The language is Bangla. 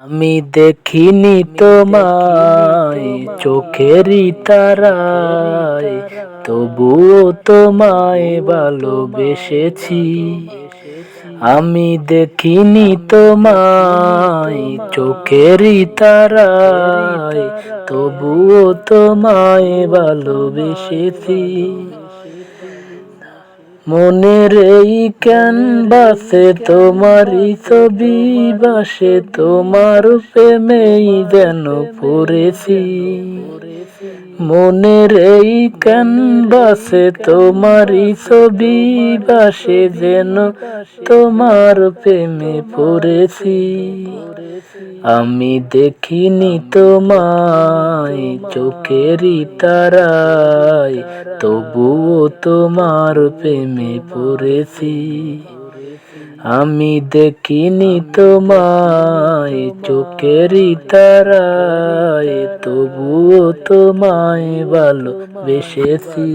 আমি দেখিনি তোমায় চোখেরই তারায়, তবুও তোমায় ভালোবেসেছি। আমি দেখিনি তোমায় চোখেরই তারায়, তবুও তোমায় ভালোবেসেছি। মনের এই ক্যানভাসে তোমারই ছবি বাসে, তোমার প্রেমেই যেন পড়েছি। মনের এই ক্যানভাসে তোমারই ছবি বাসে, যেন তোমার প্রেমে পড়েছি। আমি দেখিনি তোমায় চোখেরই তারায়, তবুও তোমার প্রেমে পড়েছি। আমি দেখিনি তোমায় চোখেরই তারায়, তবুও তোমায় ভালোবেসেছি।